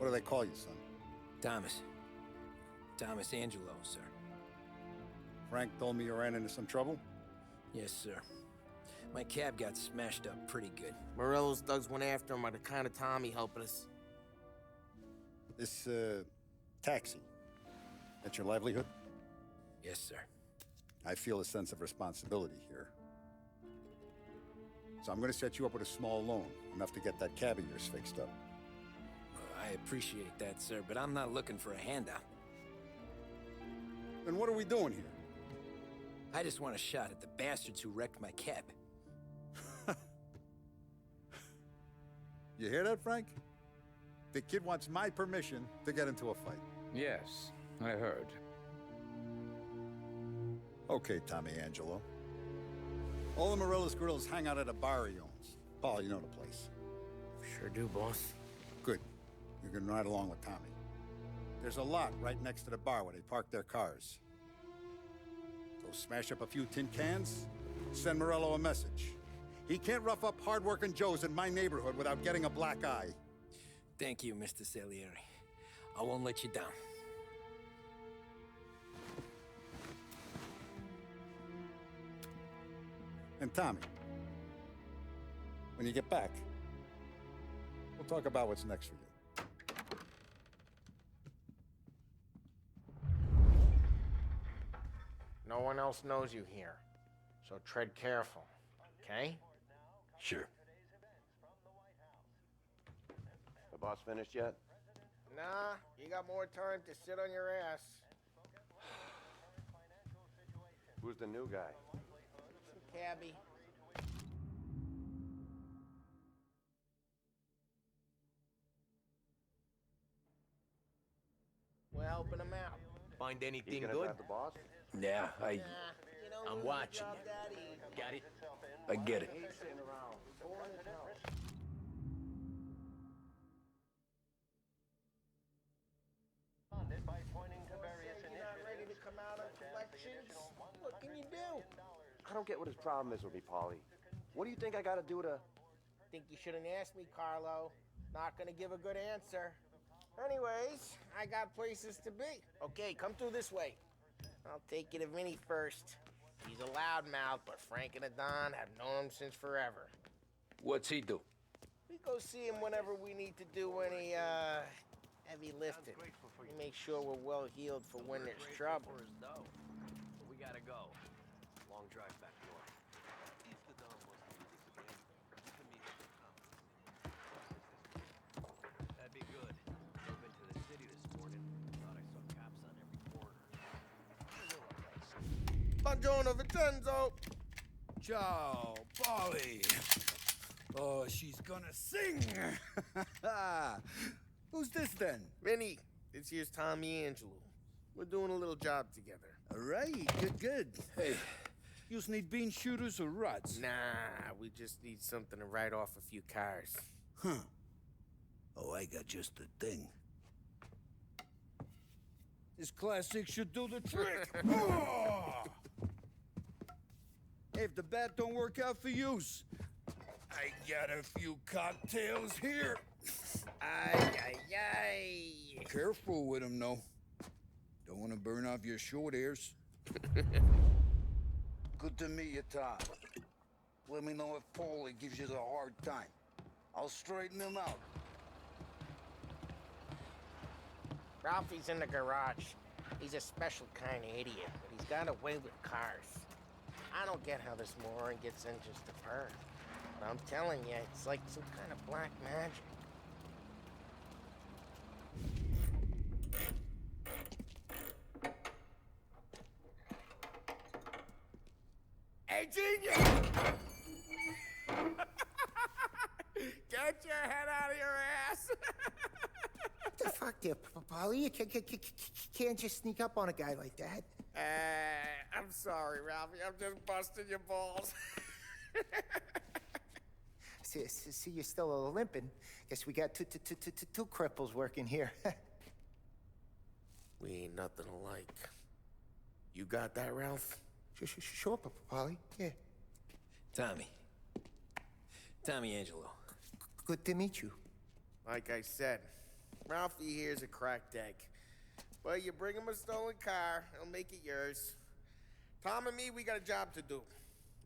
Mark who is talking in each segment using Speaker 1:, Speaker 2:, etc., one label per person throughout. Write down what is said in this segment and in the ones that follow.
Speaker 1: do they call you, son?
Speaker 2: Thomas. Thomas Angelo, sir.
Speaker 1: Frank told me you ran into some trouble?
Speaker 2: Yes, sir. My cab got smashed up pretty good.
Speaker 3: Morello's thugs went after him by the kind of Tommy helping us.
Speaker 1: This, taxi. That's your livelihood?
Speaker 2: Yes, sir.
Speaker 1: I feel a sense of responsibility here. So I'm gonna set you up with a small loan, enough to get that cab of yours fixed up.
Speaker 2: I appreciate that, sir, but I'm not looking for a handout.
Speaker 1: Then what are we doing here?
Speaker 2: I just want a shot at the bastards who wrecked my cab.
Speaker 1: You hear that, Frank? The kid wants my permission to get into a fight.
Speaker 4: Yes, I heard.
Speaker 1: Okay, Tommy Angelo. All the Morello's girls hang out at a bar he owns. Paul, you know the place.
Speaker 3: Sure do, boss.
Speaker 1: Good. You can ride along with Tommy. There's a lot right next to the bar where they park their cars. Go smash up a few tin cans, send Morello a message. He can't rough up hardworking Joes in my neighborhood without getting a black eye.
Speaker 2: Thank you, Mr. Salieri. I won't let you down.
Speaker 1: And Tommy, when you get back, we'll talk about what's next for you.
Speaker 3: No one else knows you here, so tread careful, okay?
Speaker 2: Sure.
Speaker 5: The boss finished yet?
Speaker 3: Nah, you got more time to sit on your ass.
Speaker 5: Who's the new guy?
Speaker 3: Some cabbie. We're helping him out.
Speaker 6: Find
Speaker 5: He's
Speaker 6: anything
Speaker 5: gonna
Speaker 6: good?
Speaker 5: drive the boss?
Speaker 2: Yeah,
Speaker 6: I'm watching you. Got it?
Speaker 2: I get it.
Speaker 5: He's sitting around. Boring as hell.
Speaker 3: You're not ready to come out on collections? What can you do?
Speaker 5: I don't get what his problem is with me, Paulie. What do you think I gotta do to...
Speaker 3: Think you shouldn't ask me, Carlo. Not gonna give a good answer. Anyways, I got places to be. Okay, come through this way. I'll take you to Vinny first. He's a loudmouth, but Frank and the Don have known him since forever.
Speaker 2: What's he do?
Speaker 3: We go see him whenever we need to do any, heavy lifting. We make sure we're well healed for when there's trouble.
Speaker 6: We gotta go. Long drive back north. If the Don wants to do this again, you can meet him in town. That'd be good. Drove into the city this morning. Thought I saw cops on every corner.
Speaker 3: Buongiorno, Vincenzo!
Speaker 7: Ciao, Polly. Oh, she's gonna sing. Who's this then?
Speaker 3: Vinny, this here's Tommy Angelo. We're doing a little job together.
Speaker 7: All right, good. Hey, you need bean shooters or rods?
Speaker 3: Nah, we just need something to write off a few cars.
Speaker 7: Huh. Oh, I got just the thing. This classic should do the trick. Oh! Hey, if the bat don't work out for use, I got a few cocktails here.
Speaker 3: Ay.
Speaker 7: Careful with them, though. Don't want to burn off your short hairs. Good to meet you, Tom. Let me know if Paulie gives you the hard time. I'll straighten him out.
Speaker 3: Ralphie's in the garage. He's a special kind of idiot, but he's got a way with cars. I don't get how this moron gets engines to burn. But I'm telling you, it's like some kind of black magic. Hey, genius! Get your head out of your ass!
Speaker 8: What the fuck there, Polly? You can't just sneak up on a guy like that.
Speaker 3: I'm sorry, Ralphie. I'm just busting your balls.
Speaker 8: See, you're still limping. Guess we got two cripples working here.
Speaker 3: We ain't nothing alike. You got that, Ralph?
Speaker 8: Sure, Polly. Yeah.
Speaker 2: Tommy Angelo.
Speaker 8: Good to meet you.
Speaker 3: Like I said, Ralphie here's a cracked egg. But you bring him a stolen car, he'll make it yours. Tom and me, we got a job to do.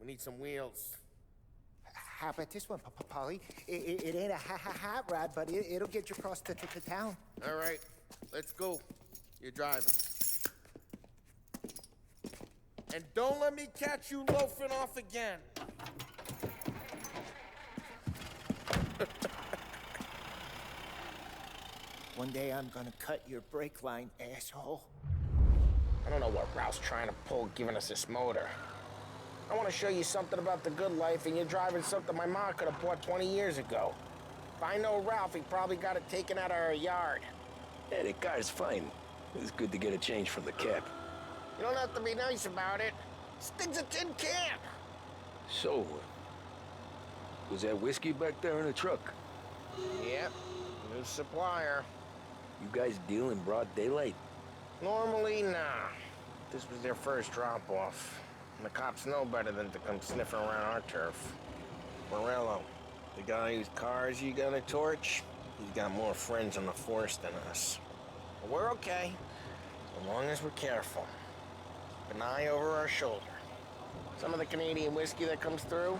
Speaker 3: We need some wheels.
Speaker 8: How about this one, Polly? It ain't a hot rod, but it'll get you across to town.
Speaker 3: All right, let's go. You're driving. And don't let me catch you loafing off again.
Speaker 8: One day I'm gonna cut your brake line, asshole.
Speaker 3: I don't know what Ralph's trying to pull giving us this motor. I want to show you something about the good life, and you're driving something my mom could have bought 20 years ago. If I know Ralph, he probably got it taken out of our yard.
Speaker 2: Yeah, the car's fine. It's good to get a change from the cab.
Speaker 3: You don't have to be nice about it. This thing's a tin can.
Speaker 2: So, was that whiskey back there in the truck?
Speaker 3: Yep, new supplier.
Speaker 2: You guys deal in broad daylight?
Speaker 3: Normally, nah. This was their first drop-off. And the cops know better than to come sniffing around our turf. Morello, the guy whose cars you gonna torch, he's got more friends on the force than us. But we're okay, as long as we're careful. Keep an eye over our shoulder. Some of the Canadian whiskey that comes through,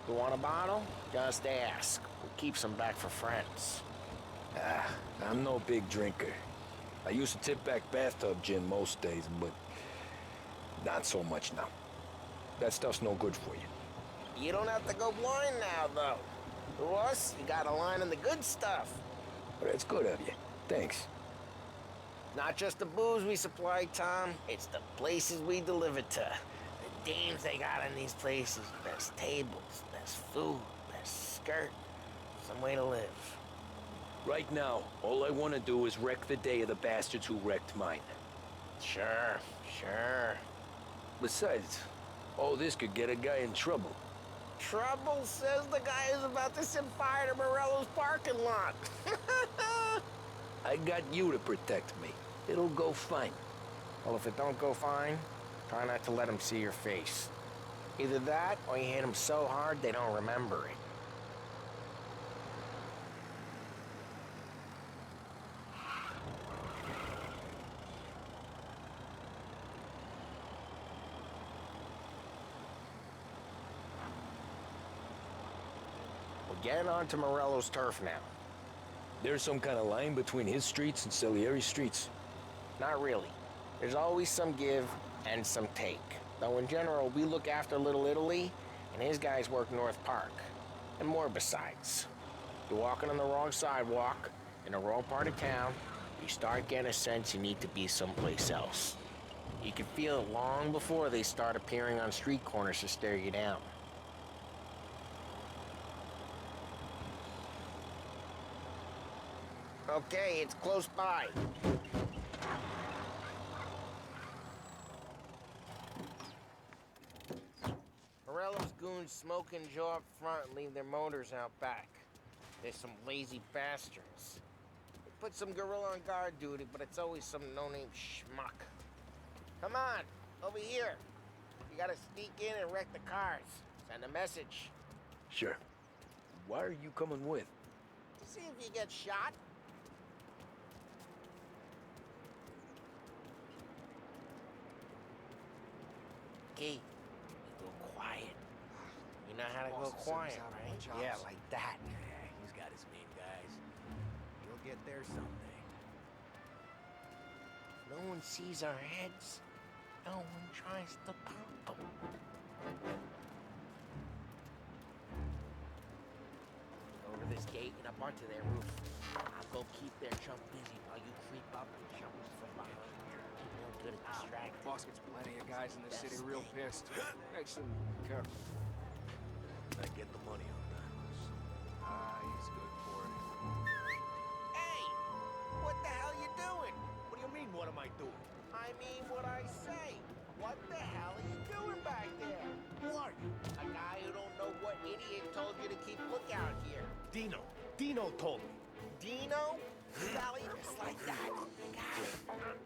Speaker 3: you want a bottle? Just ask. We'll keep some back for friends.
Speaker 2: I'm no big drinker. I used to tip back bathtub gin most days, but not so much now. That stuff's no good for you.
Speaker 3: You don't have to go blind now, though. To us, you got a line on the good stuff.
Speaker 2: But that's good of you. Thanks.
Speaker 3: Not just the booze we supply, Tom. It's the places we deliver to. The dames they got in these places. Best tables, best food, best skirt. Some way to live.
Speaker 2: Right now, all I want to do is wreck the day of the bastards who wrecked mine.
Speaker 3: Sure, sure.
Speaker 2: Besides, all this could get a guy in trouble.
Speaker 3: Trouble says the guy is about to set fire to Morello's parking lot.
Speaker 2: I got you to protect me. It'll go fine.
Speaker 3: Well, if it don't go fine, try not to let them see your face. Either that, or you hit them so hard they don't remember it. We're getting onto Morello's turf now.
Speaker 2: There's some kind of line between his streets and Salieri's streets.
Speaker 3: Not really. There's always some give and some take. Though in general, we look after Little Italy, and his guys work North Park. And more besides. You're walking on the wrong sidewalk, in the wrong part of town, you start getting a sense you need to be someplace else. You can feel it long before they start appearing on street corners to stare you down. Okay, it's close by. Morello's goons smoke and jaw up front and leave their motors out back. They're some lazy bastards. They put some gorilla on guard duty, but it's always some no-name schmuck. Come on, over here. You gotta sneak in and wreck the cars. Send a message.
Speaker 2: Sure. Why are you coming with?
Speaker 3: To see if you get shot. Okay, you go quiet. You know how to go quiet, right? Yeah, like that.
Speaker 6: Yeah, he's got his main guys. You'll get there someday.
Speaker 3: No one sees our heads. No one tries to pop them. Over this gate and up onto their roof. I'll go keep their chump busy while you creep up and jump from behind. Real good at distracting.
Speaker 9: Boss gets plenty of guys in the city real pissed. Makes them careful.
Speaker 6: I get the money on that.
Speaker 9: He's good for it.
Speaker 3: Hey! What the hell you doing?
Speaker 6: What do you mean, what am I doing?
Speaker 3: I mean what I say. What the hell are you doing back there?
Speaker 6: Who are you?
Speaker 3: A guy who don't know what idiot told you to keep lookout here.
Speaker 6: Dino. Dino told me.
Speaker 3: Dino? Sally, just like that. Got it.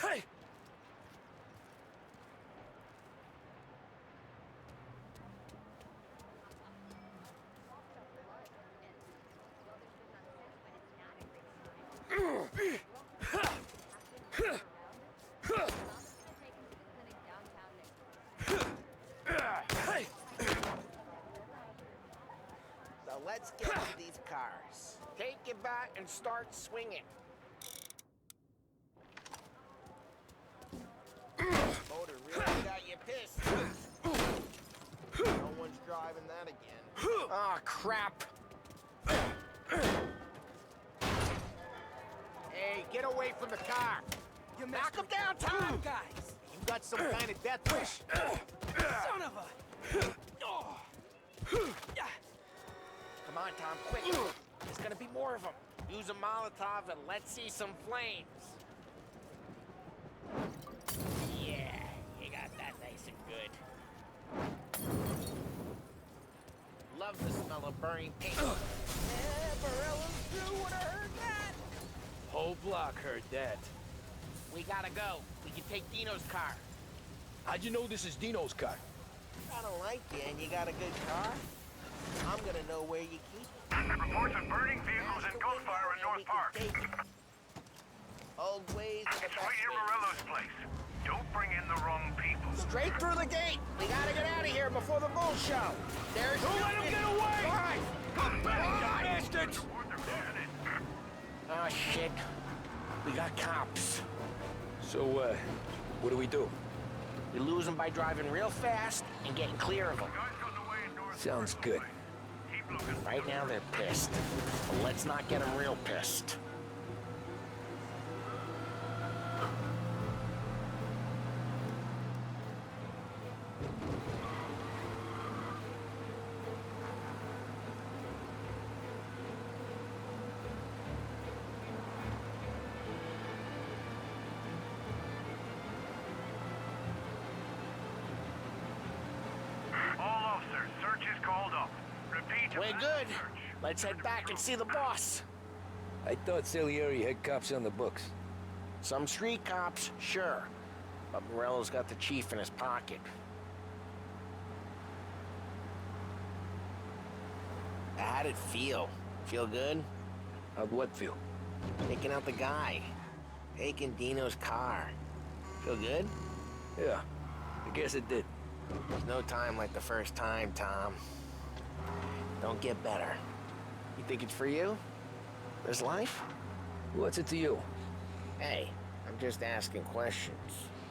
Speaker 2: Hey!
Speaker 3: So let's get to these cars. Take it back and start swinging. Motor really got you pissed. No one's driving that again. Oh, crap. Hey, get away from the car. Knock him down, Tom!
Speaker 9: Guys,
Speaker 3: You got some kind of death wish.
Speaker 9: son of a...
Speaker 3: Come on, Tom, quick. There's gonna be more of them. Use a Molotov and let's see some flames. Yeah, you got that nice and good. Love the smell of burning paint. Morello's crew would have heard that.
Speaker 2: Whole block heard that.
Speaker 3: We gotta go. We can take Dino's car.
Speaker 2: How'd you know this is Dino's car?
Speaker 3: I don't like you, and you got a good car. I'm gonna know where you keep it.
Speaker 10: Reports of burning vehicles and gunfire in North Park.
Speaker 3: Old ways are the
Speaker 10: It's
Speaker 3: best
Speaker 10: right near
Speaker 3: ways.
Speaker 10: Morello's place. Don't bring in the wrong people.
Speaker 3: Straight through the gate. We gotta get out of here before the bull show. There's
Speaker 2: Don't let him get away!
Speaker 3: Fine.
Speaker 2: Come back, you bastards!
Speaker 3: Oh, shit. We got cops.
Speaker 2: So, what do we do?
Speaker 3: We lose them by driving real fast and getting clear of them.
Speaker 2: Sounds good.
Speaker 3: Right now, they're pissed. But let's not get them real pissed.
Speaker 10: All officers, search is called up. Repeat.
Speaker 3: We're good. Let's head back and see the boss.
Speaker 2: I thought Salieri had cops on the books.
Speaker 3: Some street cops, sure. But Morello's got the chief in his pocket. How'd it feel? Feel good?
Speaker 2: How'd what feel?
Speaker 3: Taking out the guy. Taking Dino's car. Feel good?
Speaker 2: Yeah, I guess it did.
Speaker 3: There's no time like the first time, Tom. Don't get better. You think it's for you? This life?
Speaker 2: What's it to you?
Speaker 3: Hey, I'm just asking questions.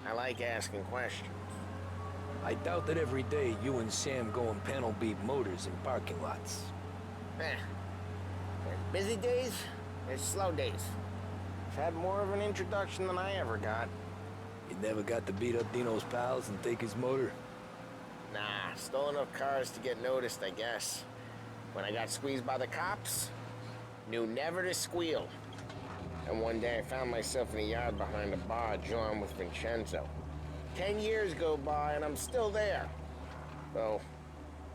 Speaker 3: I like asking questions.
Speaker 2: I doubt that every day you and Sam go and panel beat motors in parking lots.
Speaker 3: There's busy days, there's slow days. I've had more of an introduction than I ever got.
Speaker 2: You never got to beat up Dino's pals and take his motor?
Speaker 3: Nah, stole enough cars to get noticed, I guess. When I got squeezed by the cops, knew never to squeal. And one day I found myself in a yard behind a bar drawn with Vincenzo. 10 years go by and I'm still there. So,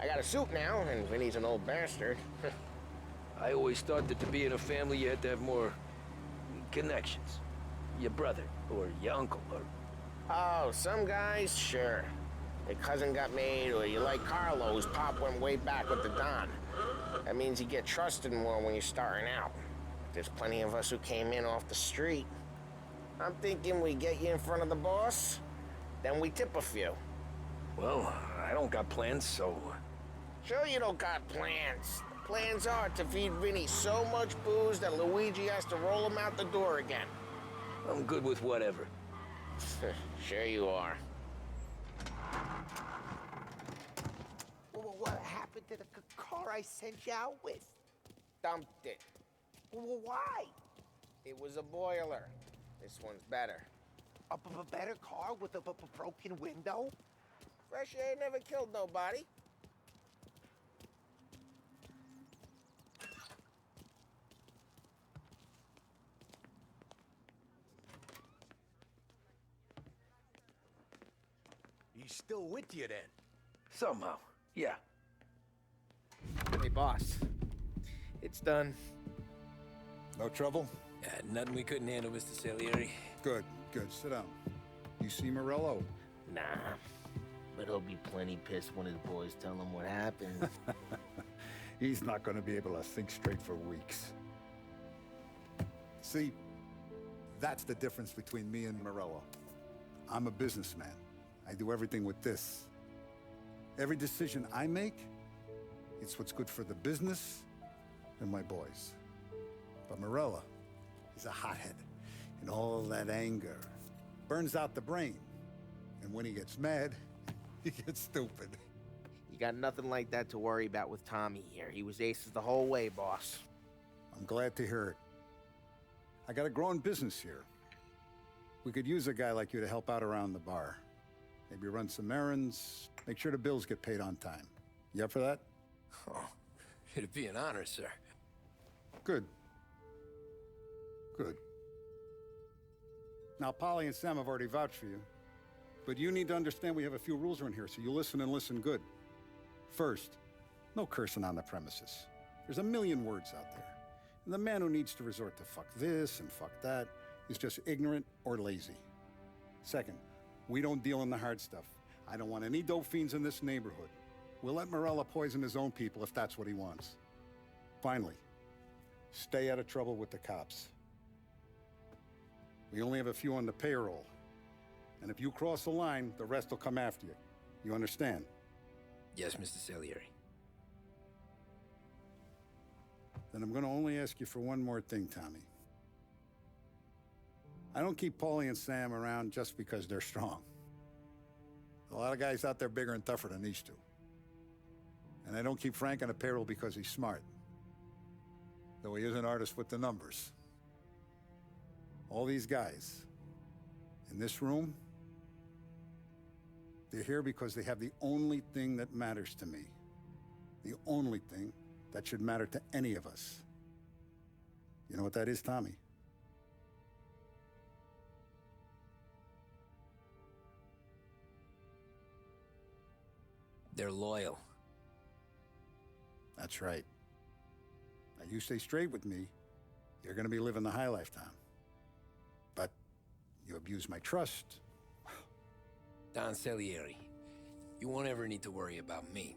Speaker 3: I got a suit now, and Vinny's an old bastard.
Speaker 2: I always thought that to be in a family you had to have more connections. Your brother, or your uncle, or...
Speaker 3: Oh, some guys, sure. Your cousin got made, or you like Carlo, whose pop went way back with the Don. That means you get trusted more when you're starting out. There's plenty of us who came in off the street. I'm thinking we get you in front of the boss, then we tip a few.
Speaker 2: Well, I don't got plans, so...
Speaker 3: Sure you don't got plans. The plans are to feed Vinny so much booze that Luigi has to roll him out the door again.
Speaker 2: I'm good with whatever.
Speaker 3: Sure you are.
Speaker 8: What happened to the car I sent you out with?
Speaker 3: Dumped it.
Speaker 8: Why?
Speaker 3: It was a boiler. This one's better.
Speaker 8: A better car with a broken window?
Speaker 3: Fresh air never killed nobody.
Speaker 9: He's still with you then?
Speaker 2: Somehow, yeah.
Speaker 3: Hey, boss. It's done.
Speaker 1: No trouble?
Speaker 4: Nothing we couldn't handle, Mr. Salieri.
Speaker 1: Good. Good, sit down. You see Morello?
Speaker 3: Nah, but he'll be plenty pissed when his boys tell him what happened.
Speaker 1: He's not gonna be able to think straight for weeks. See, that's the difference between me and Morello. I'm a businessman. I do everything with this. Every decision I make, it's what's good for the business and my boys. But Morello, he's a hothead. And all that anger burns out the brain. And when he gets mad, he gets stupid.
Speaker 3: You got nothing like that to worry about with Tommy here. He was aces the whole way, boss.
Speaker 1: I'm glad to hear it. I got a growing business here. We could use a guy like you to help out around the bar. Maybe run some errands, make sure the bills get paid on time. You up for that?
Speaker 2: Oh, it'd be an honor, sir.
Speaker 1: Good. Good. Now, Polly and Sam have already vouched for you. But you need to understand we have a few rules around here, so you listen and listen good. First, no cursing on the premises. There's a million words out there. And the man who needs to resort to fuck this and fuck that is just ignorant or lazy. Second, we don't deal in the hard stuff. I don't want any dope fiends in this neighborhood. We'll let Morello poison his own people if that's what he wants. Finally, stay out of trouble with the cops. We only have a few on the payroll. And if you cross the line, the rest will come after you. You understand?
Speaker 2: Yes, Mr. Salieri.
Speaker 1: Then I'm gonna only ask you for one more thing, Tommy. I don't keep Paulie and Sam around just because they're strong. A lot of guys out there bigger and tougher than these two. And I don't keep Frank on a payroll because he's smart. Though he is an artist with the numbers. All these guys in this room, they're here because they have the only thing that matters to me. The only thing that should matter to any of us. You know what that is, Tommy?
Speaker 2: They're loyal.
Speaker 1: That's right. Now, you stay straight with me, you're gonna be living the high lifetime. But you abuse my trust.
Speaker 2: Don Salieri, you won't ever need to worry about me.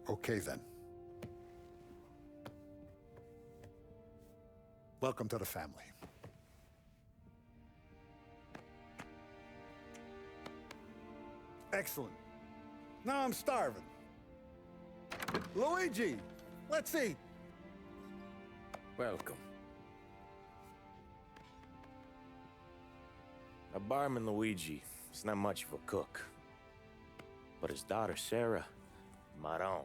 Speaker 1: Okay, then. Welcome to the family. Excellent. Now I'm starving. Luigi, let's eat.
Speaker 4: Welcome.
Speaker 11: A barman Luigi is not much of a cook. But his daughter Sarah, Maron,